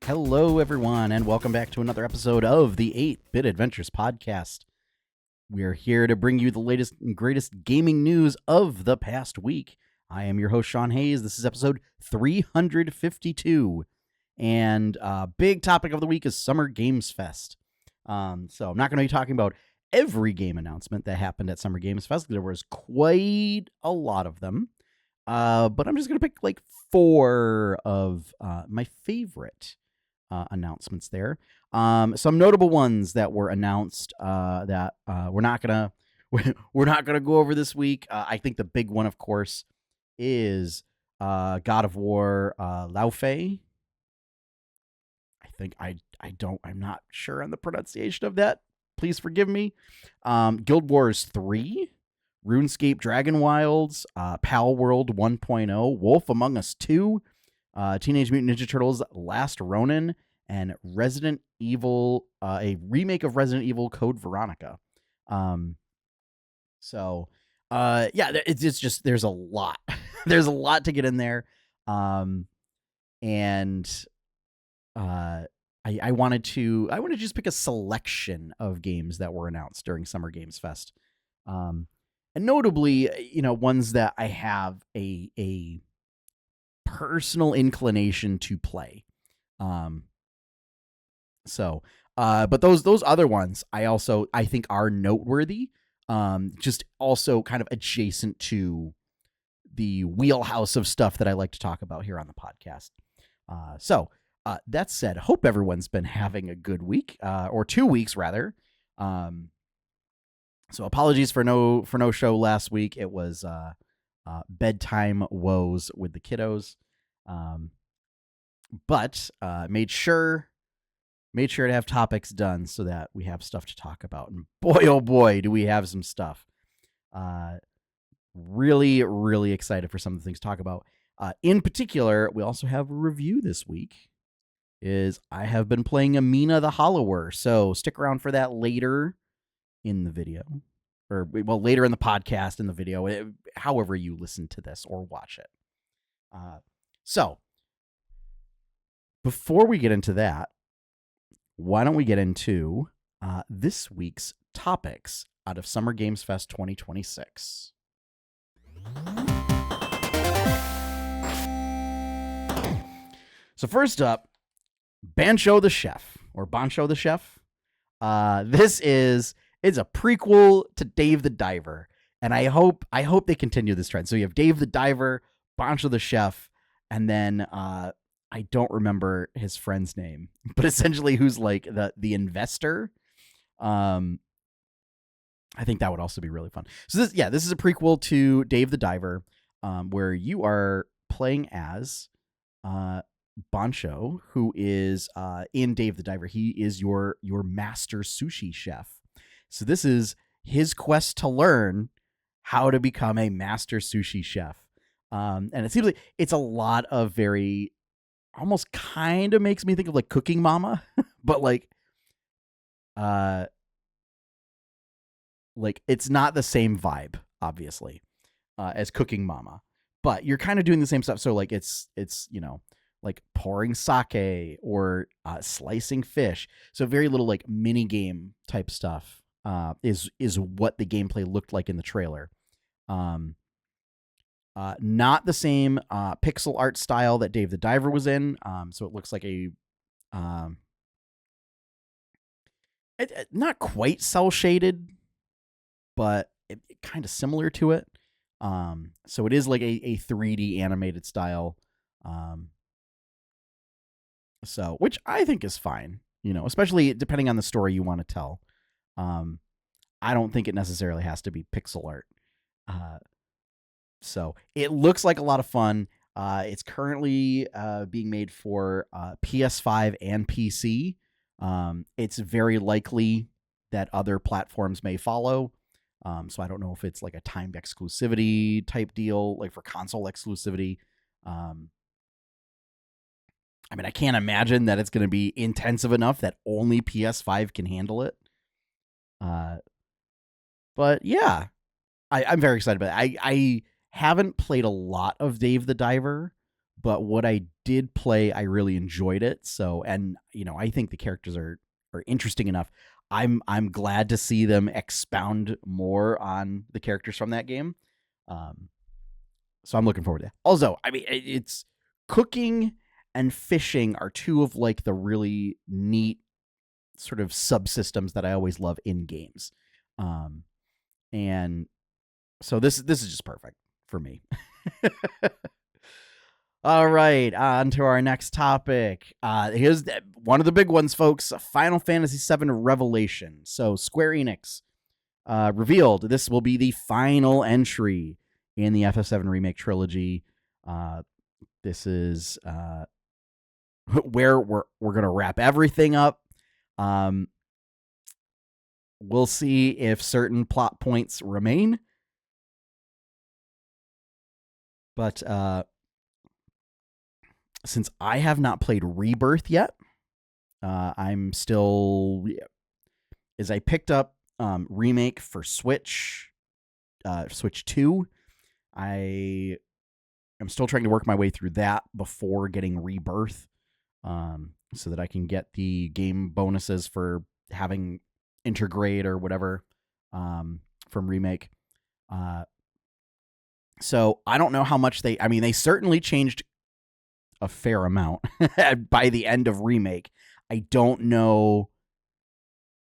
Hello, everyone, and welcome back to another episode of the 8-Bit Adventures podcast. We're here to bring you the latest and greatest gaming news of the past week. I am your host, Sean Hayes. This is episode 352, and big topic of the week is Summer Games Fest. So I'm not going to be talking about every game announcement that happened at Summer Games Fest. There was quite a lot of them, but I'm just going to pick like 4 of my favorite announcements there. Some notable ones that were announced that we're not gonna go over this week. I think the big one, of course, is God of War Laufey. I'm not sure on the pronunciation of that. Please forgive me. Guild Wars 3, RuneScape Dragon Wilds, Pal World 1.0, Wolf Among Us 2, Teenage Mutant Ninja Turtles Last Ronin, and Resident Evil, a remake of Resident Evil Code Veronica. It's just, there's a lot. There's a lot to get in there. I wanted to just pick a selection of games that were announced during Summer Games Fest. And notably, ones that I have a personal inclination to play. But those other ones I think are noteworthy. Just also kind of adjacent to the wheelhouse of stuff that I like to talk about here on the podcast. That said, hope everyone's been having a good week, or 2 weeks rather. So apologies for no show last week. It was bedtime woes with the kiddos. But made sure to have topics done so that we have stuff to talk about. And boy, oh boy, do we have some stuff. Really, really excited for some of the things to talk about. In particular, we also have a review this week. I have been playing a Mina the Hollower, so stick around for that later in the video. Later in the podcast, in the video, however you listen to this or watch it. Before we get into that, why don't we get into this week's topics out of Summer Games Fest 2026. So first up, Bancho the Chef, or Bancho the Chef. It's a prequel to Dave the Diver, and I hope they continue this trend. So you have Dave the Diver, Bancho the Chef, and then I don't remember his friend's name, but essentially who's like the investor. I think that would also be really fun. So this is a prequel to Dave the Diver, where you are playing as Bancho, who is in Dave the Diver. He is your master sushi chef. So this is his quest to learn how to become a master sushi chef. And it seems like it's a lot of very, almost kind of makes me think of like Cooking Mama, but like it's not the same vibe, obviously, as Cooking Mama, but you're kind of doing the same stuff. So like it's like pouring sake or slicing fish. So very little like mini game type stuff is what the gameplay looked like in the trailer. Not the same pixel art style that Dave the Diver was in. So it looks like not quite cel shaded, but it kind of similar to it. So it is like a 3D animated style. Which I think is fine, especially depending on the story you want to tell. I don't think it necessarily has to be pixel art. So it looks like a lot of fun. It's currently being made for PS5 and PC. It's very likely that other platforms may follow. So I don't know if it's like a timed exclusivity type deal, like for console exclusivity. I can't imagine that it's going to be intensive enough that only PS5 can handle it. But yeah, I'm very excited about it. I haven't played a lot of Dave the Diver, but what I did play, I really enjoyed it. So, and I think the characters are interesting enough. I'm glad to see them expound more on the characters from that game. So I'm looking forward to that. Also, I mean, it's cooking and fishing are two of like the really neat sort of subsystems that I always love in games. And so this is just perfect for me. All right, on to our next topic. Here's one of the big ones, folks. Final Fantasy VII Revelation. So Square-Enix revealed this will be the final entry in the FF7 remake trilogy. This is where we're going to wrap everything up. We'll see if certain plot points remain. But since I have not played Rebirth yet, I'm still... As I picked up Remake for Switch 2, I am still trying to work my way through that before getting Rebirth, so that I can get the game bonuses for having Intergrade or whatever from Remake. So I don't know how much they certainly changed a fair amount by the end of Remake. I don't know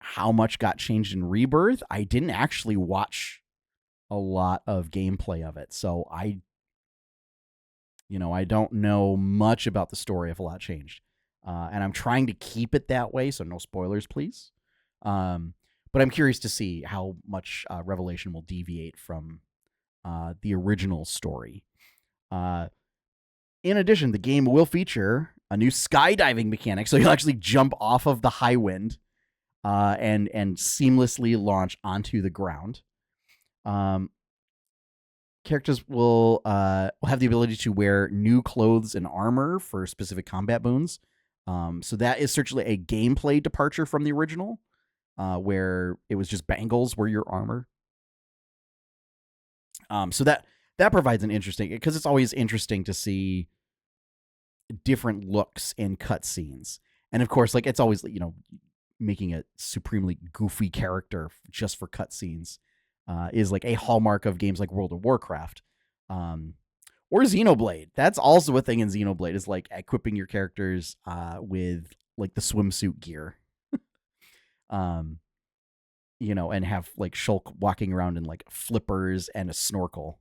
how much got changed in Rebirth. I didn't actually watch a lot of gameplay of it, so I don't know much about the story if a lot changed. And I'm trying to keep it that way, so no spoilers, please. But I'm curious to see how much Revelation will deviate from the original story. In addition, the game will feature a new skydiving mechanic, so you'll actually jump off of the high wind and seamlessly launch onto the ground. Characters will have the ability to wear new clothes and armor for specific combat boons. So that is certainly a gameplay departure from the original, where it was just bangles were your armor. So that provides an interesting, because it's always interesting to see different looks in cutscenes. And of course, like, it's always, making a supremely goofy character just for cutscenes is like a hallmark of games like World of Warcraft. Or Xenoblade. That's also a thing in Xenoblade, is like equipping your characters with like the swimsuit gear. And have like Shulk walking around in like flippers and a snorkel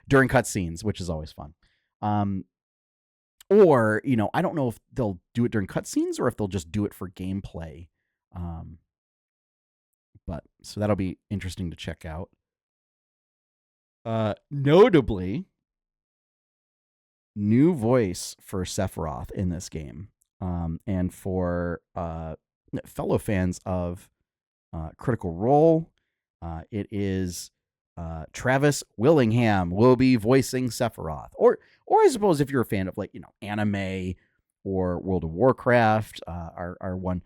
during cutscenes, which is always fun. Or, I don't know if they'll do it during cutscenes or if they'll just do it for gameplay. But so that'll be interesting to check out. Notably, new voice for Sephiroth in this game. And for fellow fans of Critical Role, it is Travis Willingham will be voicing Sephiroth. Or I suppose if you're a fan of like, anime or World of Warcraft, our one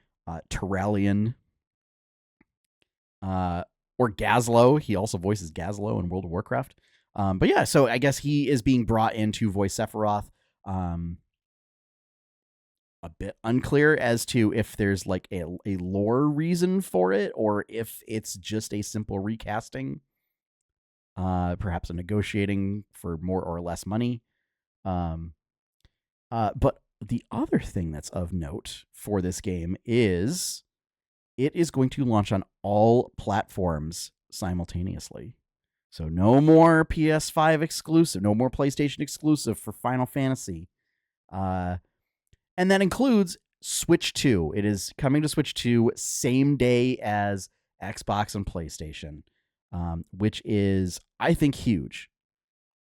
Terralion, or Gazlo. He also voices Gazlo in World of Warcraft. But yeah, so I guess he is being brought in to voice Sephiroth. A bit unclear as to if there's like a lore reason for it, or if it's just a simple recasting. Perhaps a negotiating for more or less money. But the other thing that's of note for this game is it is going to launch on all platforms simultaneously. So no more PS5 exclusive, no more PlayStation exclusive for Final Fantasy. And that includes Switch 2. It is coming to Switch 2 same day as Xbox and PlayStation, which is, I think, huge.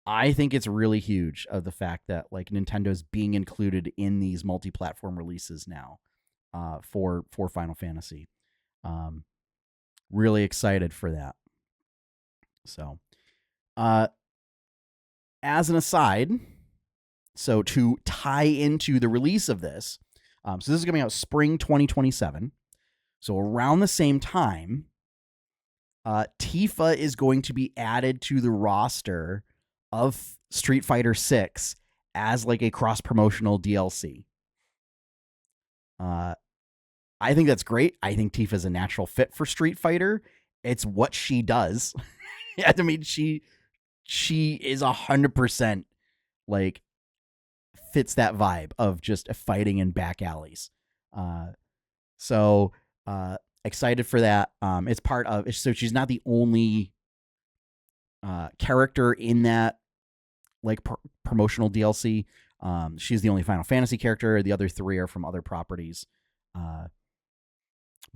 I think it's really huge of the fact that like Nintendo's being included in these multi-platform releases now for Final Fantasy. Really excited for that. So, as an aside, so to tie into the release of this, so this is coming out spring 2027. So around the same time, Tifa is going to be added to the roster of Street Fighter 6 as like a cross-promotional DLC. I think that's great. I think Tifa's a natural fit for Street Fighter. It's what she does. I mean, she is 100% like fits that vibe of just fighting in back alleys. So excited for that. It's part of, so she's not the only character in that like promotional DLC. She's the only Final Fantasy character. The other three are from other properties.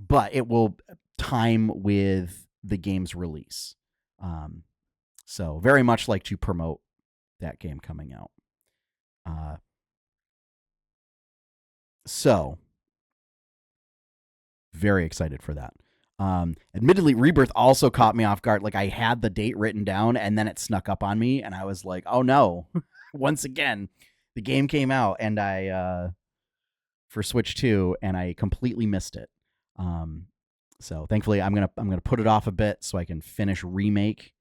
But it will time with the game's release. So very much like to promote that game coming out. So very excited for that. Admittedly, Rebirth also caught me off guard. Like I had the date written down and then it snuck up on me and I was like, oh no. Once again, the game came out and I for Switch 2 and I completely missed it. So thankfully I'm gonna put it off a bit so I can finish Remake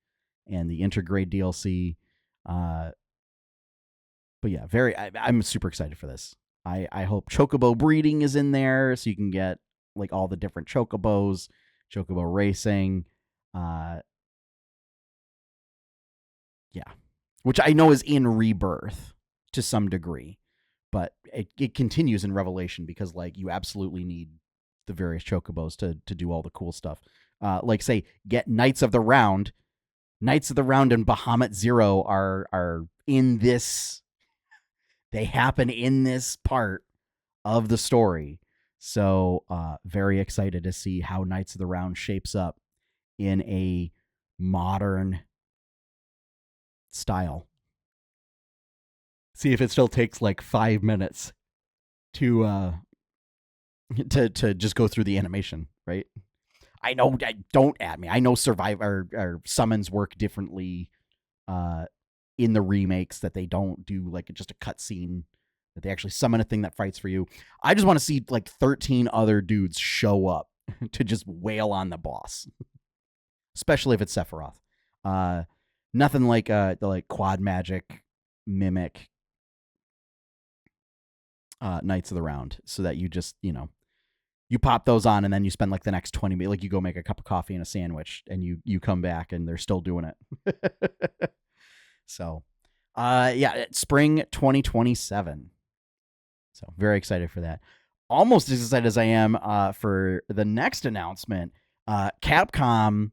and the Intergrade DLC. But yeah, I'm super excited for this. I hope Chocobo breeding is in there so you can get like all the different Chocobos, Chocobo racing. Yeah. Which I know is in Rebirth to some degree, but it continues in Revelation because like you absolutely need the various Chocobos to do all the cool stuff. Like say get Knights of the Round. Knights of the Round and Bahamut Zero are in this. They happen in this part of the story. So very excited to see how Knights of the Round shapes up in a modern style. See if it still takes like 5 minutes to just go through the animation, right? I know, don't at me. I know Survivor or Summons work differently in the remakes, that they don't do like just a cutscene, that they actually summon a thing that fights for you. I just want to see like 13 other dudes show up to just wail on the boss, especially if it's Sephiroth. Nothing like the like quad magic mimic Knights of the Round, so that you just, you pop those on and then you spend like the next 20 minutes, like you go make a cup of coffee and a sandwich and you come back and they're still doing it. So, yeah, spring 2027. So very excited for that. Almost as excited as I am for the next announcement. Capcom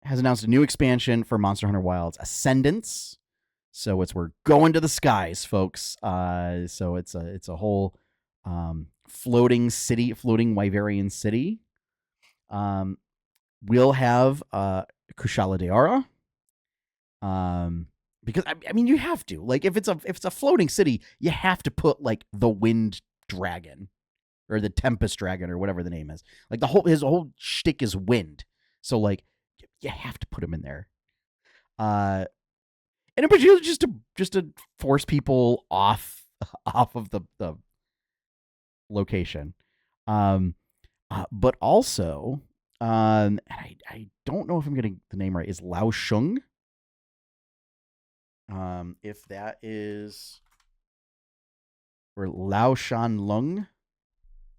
has announced a new expansion for Monster Hunter Wilds, Ascendance. So we're going to the skies, folks. So it's a whole floating Wyverian city. We'll have Kushala Daora. Because I mean you have to, like, if it's a floating city, you have to put like the wind dragon or the tempest dragon or whatever the name is. Like his whole shtick is wind, so like you have to put him in there. And but just to force people off of the location. But also, and I don't know if I'm getting the name right. Is Lao Shung? If that is, or Lao Shan Lung,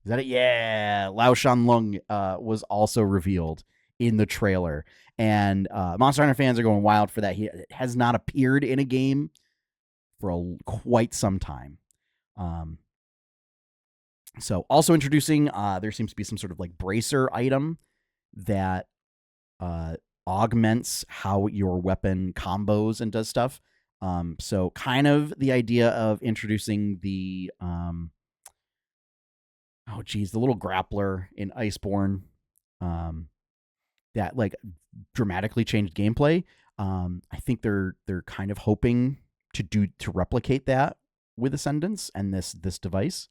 is that it? Yeah, Lao Shan Lung was also revealed in the trailer, and Monster Hunter fans are going wild for that. He has not appeared in a game for quite some time. So also introducing, there seems to be some sort of like bracer item that augments how your weapon combos and does stuff. So kind of the idea of introducing the the little grappler in Iceborne, that like dramatically changed gameplay. I think they're kind of hoping to replicate that with Ascendance and this device.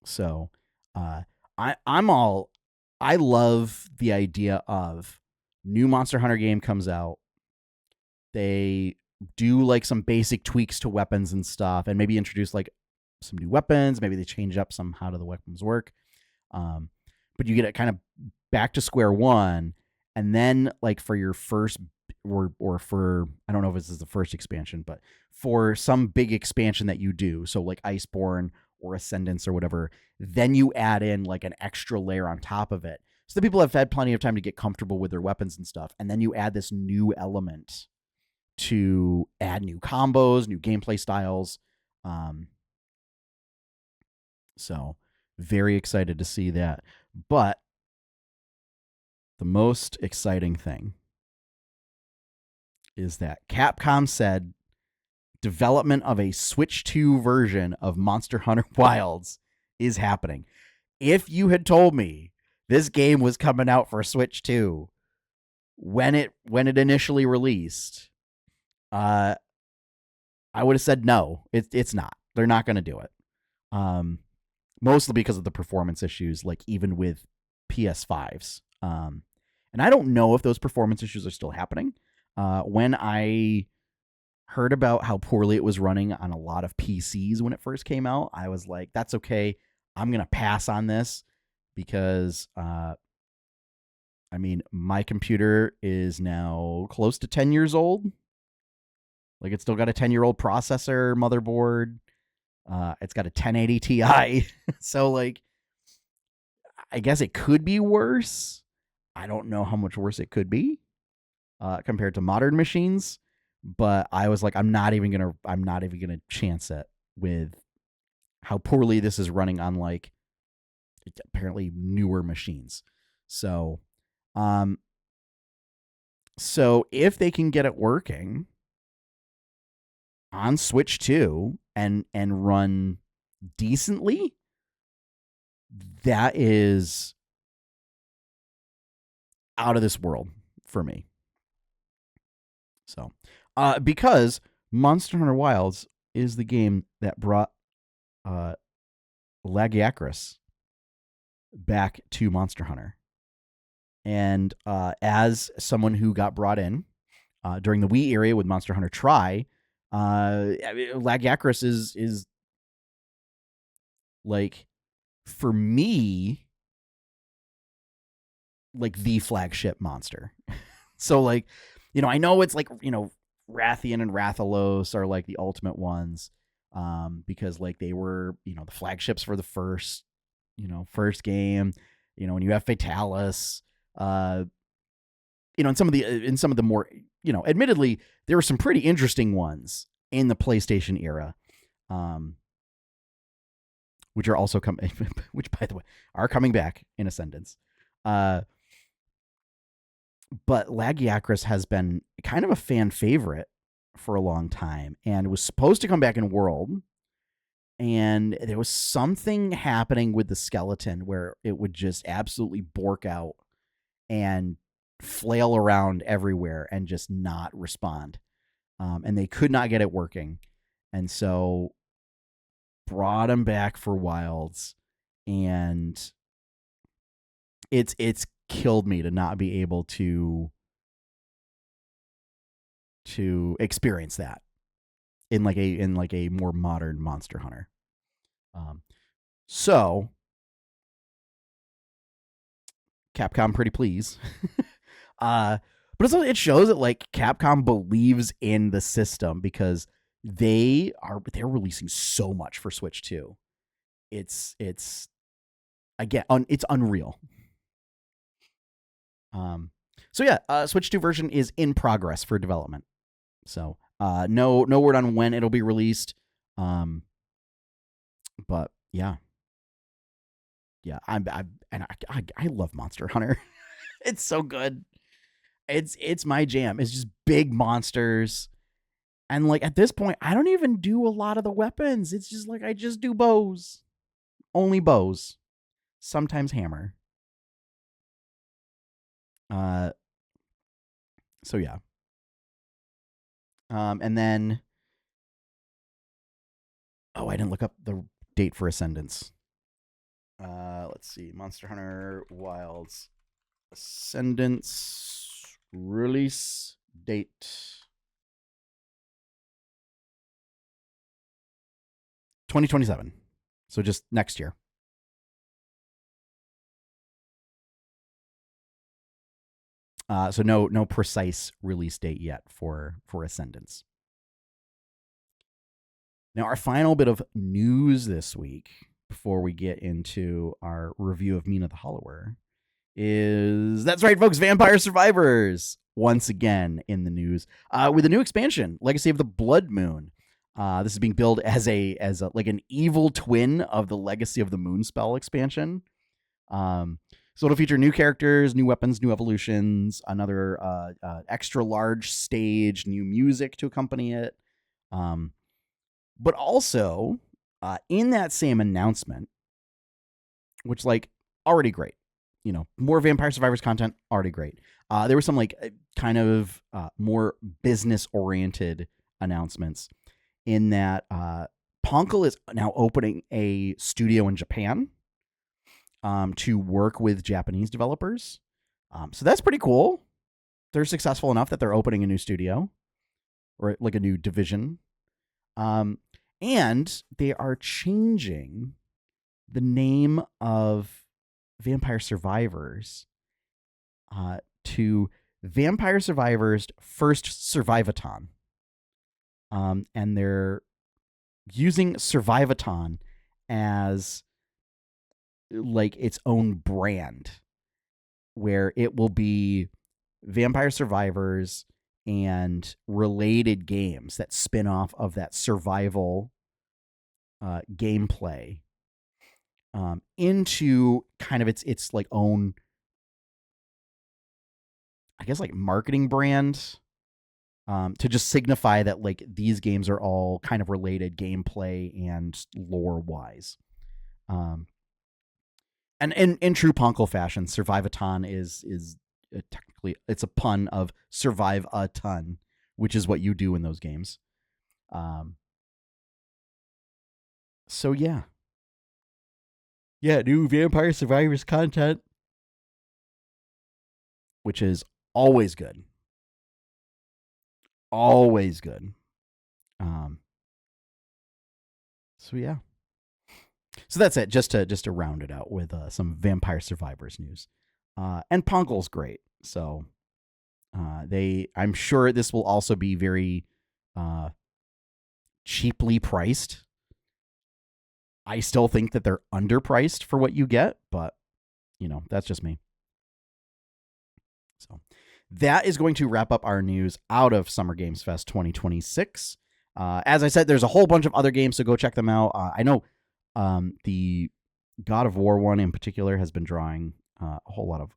So I love the idea of new Monster Hunter game comes out. They do like some basic tweaks to weapons and stuff, and maybe introduce like some new weapons. Maybe they change up some how do the weapons work. But you get it kind of back to square one, and then like for your first or for, I don't know if this is the first expansion, but for some big expansion that you do, so like Iceborne or Ascendance or whatever, then you add in like an extra layer on top of it. So the people have had plenty of time to get comfortable with their weapons and stuff, and then you add this new element to add new combos, new gameplay styles. So very excited to see that. But the most exciting thing is that Capcom said development of a Switch 2 version of Monster Hunter Wilds is happening. If you had told me this game was coming out for Switch 2 when it initially released, I would have said no. It's not. They're not going to do it. Mostly because of the performance issues, like even with PS5s. And I don't know if those performance issues are still happening. When I heard about how poorly it was running on a lot of PCs when it first came out, I was like, that's okay. I'm going to pass on this because, I mean, my computer is now close to 10 years old. Like, it's still got a 10-year-old processor, motherboard. It's got a 1080 Ti. So, like, I guess it could be worse. I don't know how much worse it could be compared to modern machines. But I was like, I'm not even gonna chance it with how poorly this is running on like apparently newer machines. So, so if they can get it working on Switch 2 and run decently, that is out of this world for me. So, because Monster Hunter Wilds is the game that brought Lagiacrus back to Monster Hunter. And as someone who got brought in during the Wii era with Monster Hunter Tri, Lagiacrus is like, for me, like the flagship monster. So like, I know it's like, Rathian and Rathalos are like the ultimate ones, because like they were, the flagships for the first game. When you have Fatalis, in some of the more, admittedly, there were some pretty interesting ones in the PlayStation era, which are also which by the way are coming back in Ascendance. But Lagiacrus has been kind of a fan favorite for a long time and was supposed to come back in World. And there was something happening with the skeleton where it would just absolutely bork out and flail around everywhere and just not respond. And they could not get it working. And so brought him back for Wilds. And it's killed me to not be able to experience that in like a more modern Monster Hunter. So Capcom pretty pleased. But it shows that like Capcom believes in the system because they're releasing so much for Switch 2. It's again it's unreal. So yeah, Switch 2 version is in progress for development. So no word on when it'll be released. But yeah, I love Monster Hunter. It's so good. It's my jam. It's just big monsters. And like at this point, I don't even do a lot of the weapons. It's just like I just do bows. Only bows. Sometimes hammer. So yeah. And then I didn't look up the date for Ascendance. Let's see. Monster Hunter Wilds Ascendance release date 2027. So just next year. So no precise release date yet for Ascendance. Now, our final bit of news this week, before we get into our review of Mina the Hollower, is, that's right, folks, Vampire Survivors once again in the news with a new expansion, Legacy of the Bloodmoon. This is being billed as a like an evil twin of the Legacy of the Moonspell expansion. So it'll feature new characters, new weapons, new evolutions, another extra large stage, new music to accompany it. But also, in that same announcement, which, like, already great, more Vampire Survivors content, already great. There were some, like, kind of more business-oriented announcements in that Poncle is now opening a studio in Japan to work with Japanese developers. So that's pretty cool. They're successful enough that they're opening a new studio, or like a new division. And they are changing the name of Vampire Survivors to Vampire Survivors First Survivaton. And they're using Survivaton as like its own brand, where it will be Vampire Survivors and related games that spin off of that survival gameplay into kind of its like own, I guess, like marketing brand, to just signify that, like, these games are all kind of related gameplay and lore wise. And in true Poncle fashion, Survivaton is technically, it's a pun of survive a ton, which is what you do in those games. So yeah, new Vampire Survivors content, which is always good, always good. So yeah. So that's it. Just to round it out with some Vampire Survivors news, and Poncle's great. So I'm sure this will also be very cheaply priced. I still think that they're underpriced for what you get, but that's just me. So that is going to wrap up our news out of Summer Games Fest 2026. As I said, there's a whole bunch of other games, so go check them out. I know the God of War one in particular has been drawing a whole lot of,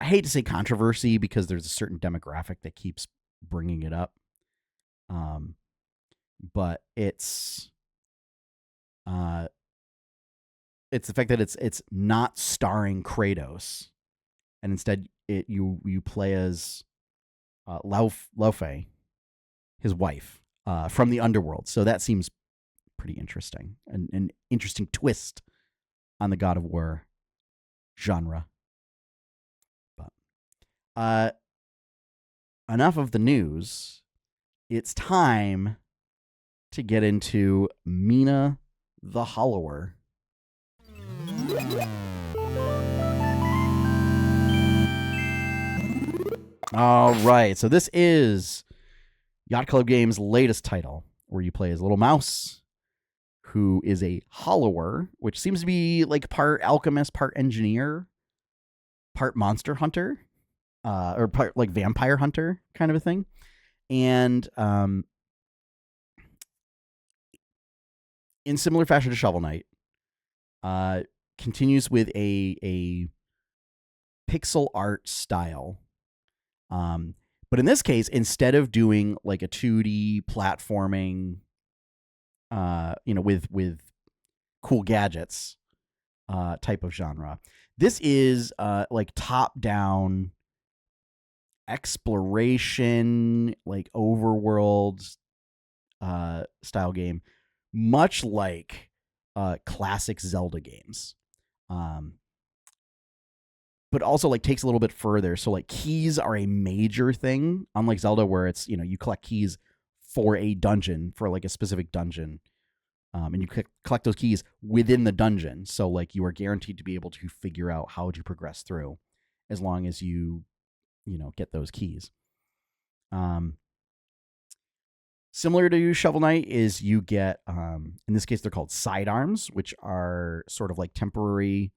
I hate to say controversy, because there's a certain demographic that keeps bringing it up. But it's the fact that it's not starring Kratos, and instead you play as Laufey, his wife, from the underworld. So that seems pretty interesting, an interesting twist on the God of War genre. But enough of the news. It's time to get into Mina the Hollower. All right, so this is Yacht Club Games' latest title, where you play as a little mouse who is a hollower, which seems to be like part alchemist, part engineer, part monster hunter, or part like vampire hunter kind of a thing. And in similar fashion to Shovel Knight, continues with a pixel art style. But in this case, instead of doing like a 2D platforming, with cool gadgets type of genre, this is like top-down exploration, like overworld style game, much like classic Zelda games. But also like takes a little bit further. So like keys are a major thing, unlike Zelda, where it's, you collect keys for a dungeon, for like a specific dungeon. And you collect those keys within the dungeon. So like you are guaranteed to be able to figure out how to progress through, as long as you get those keys. Similar to Shovel Knight is you get, in this case, they're called sidearms, which are sort of like temporary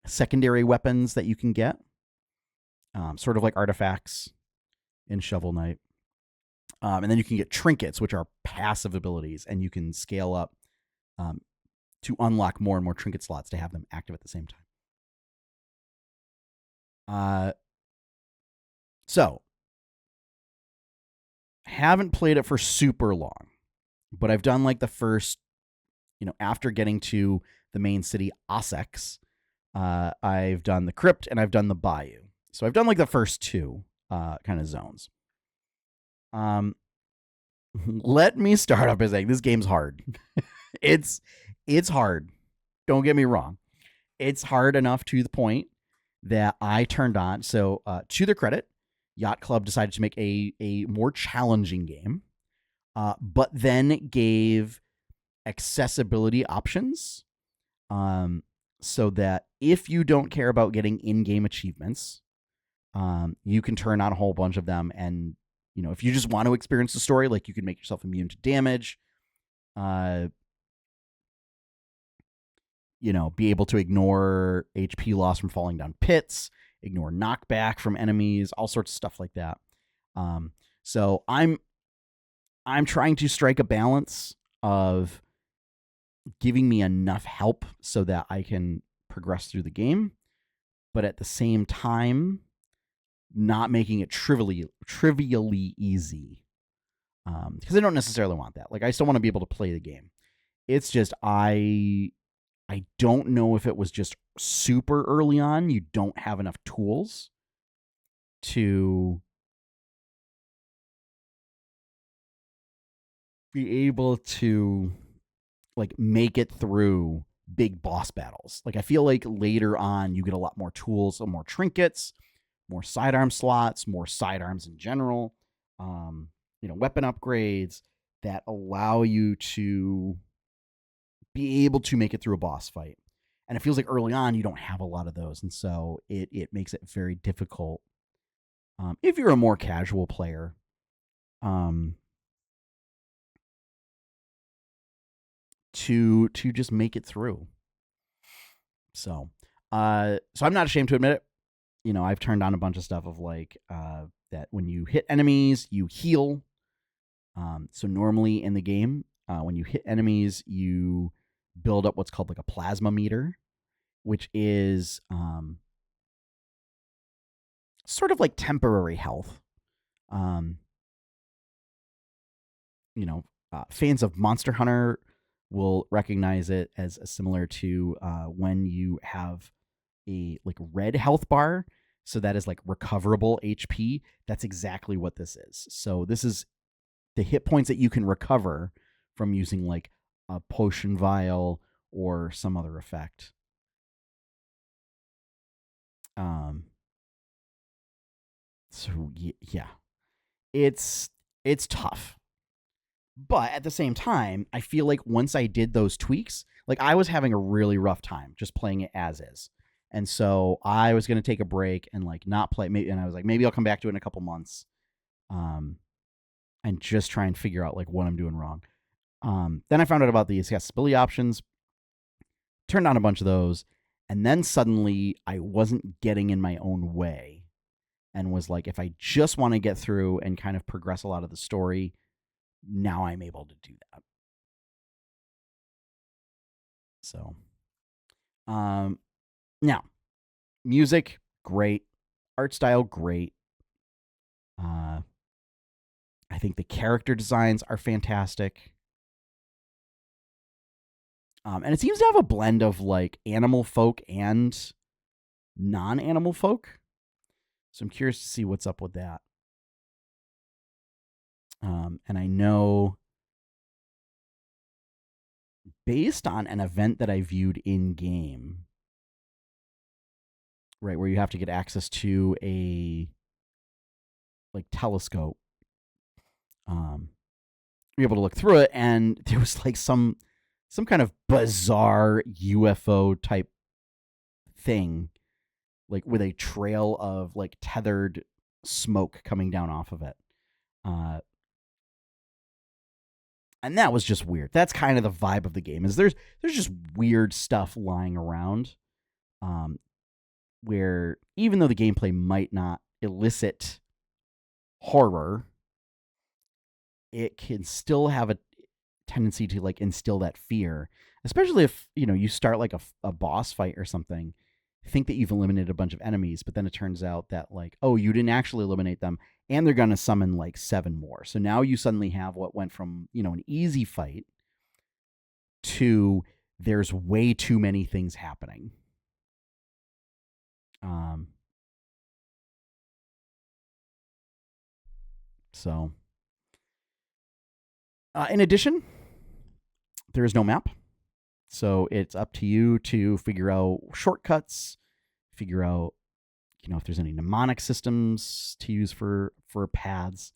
secondary weapons that you can get, sort of like artifacts in Shovel Knight. And then you can get trinkets, which are passive abilities, and you can scale up to unlock more and more trinket slots to have them active at the same time. So, haven't played it for super long, but I've done like the first, after getting to the main city, Ossex, I've done the crypt and I've done the bayou. So I've done like the first two kind of zones. Let me start off by saying this game's hard. It's hard. Don't get me wrong. It's hard enough to the point that I turned on. So to their credit, Yacht Club decided to make a more challenging game, but then gave accessibility options, so that if you don't care about getting in-game achievements, you can turn on a whole bunch of them. And if you just want to experience the story, like you can make yourself immune to damage, be able to ignore HP loss from falling down pits, ignore knockback from enemies, all sorts of stuff like that. So I'm trying to strike a balance of giving me enough help so that I can progress through the game, but at the same time, not making it trivially easy. Because I don't necessarily want that. Like, I still want to be able to play the game. It's just I don't know if it was just super early on. You don't have enough tools to be able to like make it through big boss battles. Like, I feel like later on you get a lot more tools, more trinkets, more sidearm slots, more sidearms in general, weapon upgrades that allow you to be able to make it through a boss fight. And it feels like early on you don't have a lot of those, and so it makes it very difficult if you're a more casual player, to just make it through. So I'm not ashamed to admit it. I've turned on a bunch of stuff of like that when you hit enemies, you heal. So normally in the game, when you hit enemies, you build up what's called like a plasma meter, which is sort of like temporary health. Fans of Monster Hunter will recognize it as similar to when you have a like red health bar. So that is like recoverable HP. That's exactly what this is. So this is the hit points that you can recover from using like a potion vial or some other effect. So yeah, it's tough. But at the same time, I feel like once I did those tweaks, like I was having a really rough time just playing it as is. And so I was going to take a break and like not play. And I was like, maybe I'll come back to it in a couple months, and just try and figure out like what I'm doing wrong. Then I found out about the accessibility options, turned on a bunch of those, and then suddenly I wasn't getting in my own way and was like, if I just want to get through and kind of progress a lot of the story, now I'm able to do that. So, now, music, great. Art style, great. I think the character designs are fantastic. And it seems to have a blend of like animal folk and non-animal folk. So I'm curious to see what's up with that. And I know based on an event that I viewed in game, right, where you have to get access to a like telescope, be able to look through it, and there was like some kind of bizarre UFO type thing like with a trail of like tethered smoke coming down off of it. And that was just weird. That's kind of the vibe of the game. Is there's just weird stuff lying around, where even though the gameplay might not elicit horror, it can still have a tendency to like instill that fear, especially if you start like a boss fight or something, think that you've eliminated a bunch of enemies, but then it turns out that like, oh, you didn't actually eliminate them, and they're going to summon like 7 more. So now you suddenly have what went from an easy fight to there's way too many things happening. So in addition, there is no map. So it's up to you to figure out shortcuts, figure out, if there's any mnemonic systems to use for paths.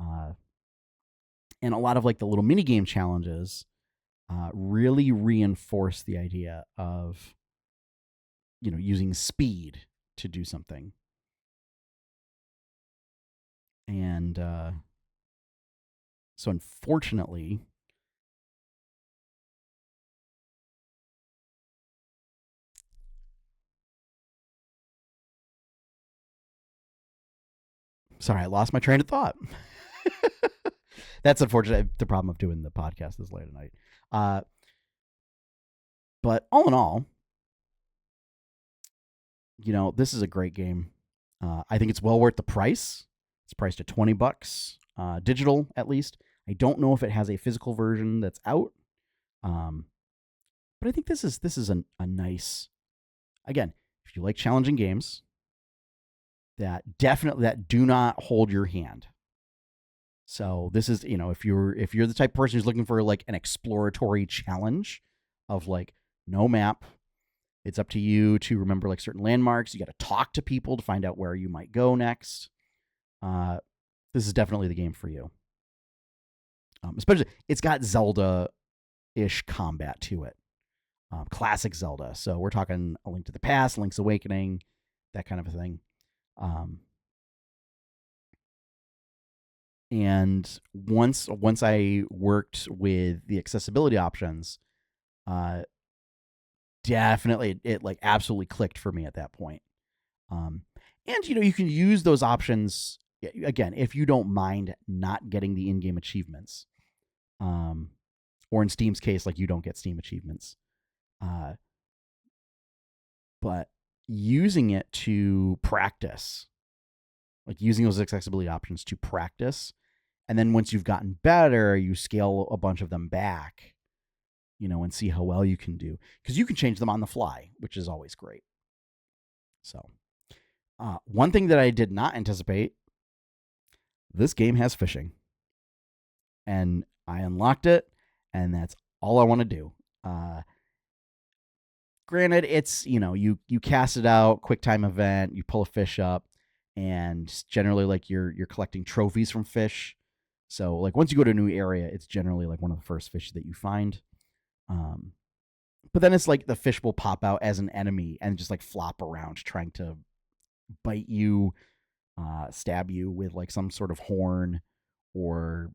And a lot of like the little mini game challenges really reinforce the idea of, using speed to do something. And so unfortunately, sorry, I lost my train of thought. That's unfortunate. The problem of doing the podcast this late at night. But all in all, this is a great game. I think it's well worth the price. It's priced at $20, digital at least. I don't know if it has a physical version that's out, but I think this is a nice. Again, if you like challenging games that do not hold your hand. So this is, if you're the type of person who's looking for like an exploratory challenge of like no map, it's up to you to remember like certain landmarks. You got to talk to people to find out where you might go next. This is definitely the game for you. Especially, it's got Zelda-ish combat to it. Classic Zelda. So we're talking A Link to the Past, Link's Awakening, that kind of a thing. And once I worked with the accessibility options, definitely it like absolutely clicked for me at that point. And you can use those options again if you don't mind not getting the in-game achievements, or in Steam's case, like you don't get Steam achievements, but using it to practice, like using those accessibility options to practice, and then once you've gotten better, you scale a bunch of them back, and see how well you can do, because you can change them on the fly, which is always great. So, one thing that I did not anticipate, this game has fishing, and I unlocked it, and that's all I want to do. Granted, it's, you cast it out, quick time event, you pull a fish up, and generally like you're collecting trophies from fish. So like once you go to a new area, it's generally like one of the first fish that you find. But then it's like the fish will pop out as an enemy and just like flop around trying to bite you, stab you with like some sort of horn or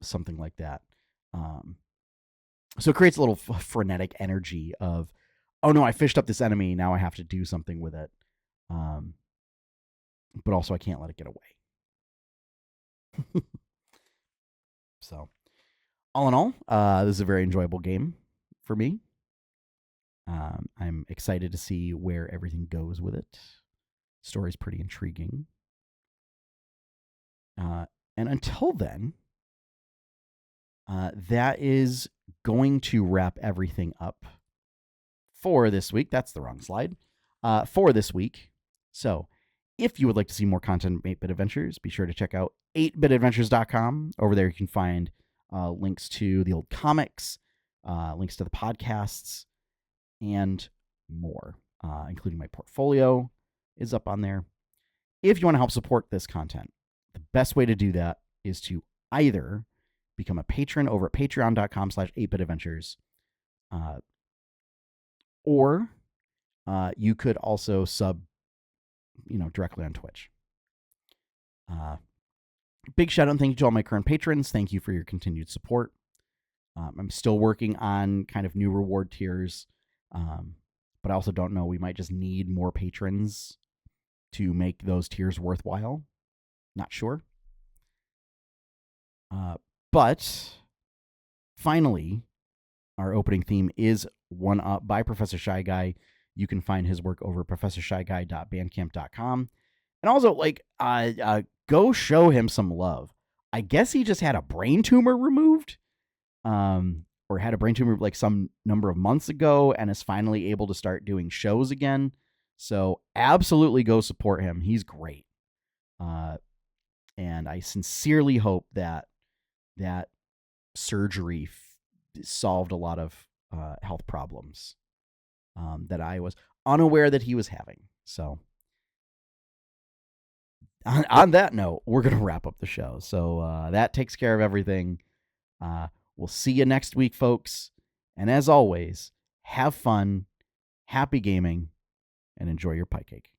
something like that. So it creates a little frenetic energy of, oh no, I fished up this enemy, now I have to do something with it. But also I can't let it get away. So, all in all, this is a very enjoyable game for me. I'm excited to see where everything goes with it. Story's pretty intriguing. And until then, that is going to wrap everything up for this week. That's the wrong slide. For this week. So, if you would like to see more content from 8-Bit Adventures, be sure to check out 8bitadventures.com. Over there, you can find links to the old comics, links to the podcasts, and more, including my portfolio is up on there. If you want to help support this content, the best way to do that is to either become a patron over at patreon.com/8bitadventures, or you could also sub directly on Twitch. Big shout out and thank you to all my current patrons. Thank you for your continued support. I'm still working on kind of new reward tiers, but I also don't know. We might just need more patrons to make those tiers worthwhile. Not sure. But finally, our opening theme is One Up by Professor Shy Guy. You can find his work over at professorshyguy.bandcamp.com. And also, go show him some love. I guess he just had a brain tumor removed, or had a brain tumor like some number of months ago, and is finally able to start doing shows again. So absolutely go support him. He's great. And I sincerely hope that surgery solved a lot of health problems that I was unaware that he was having. So on that note, we're going to wrap up the show. So that takes care of everything. We'll see you next week, folks. And as always, have fun, happy gaming, and enjoy your pie cake.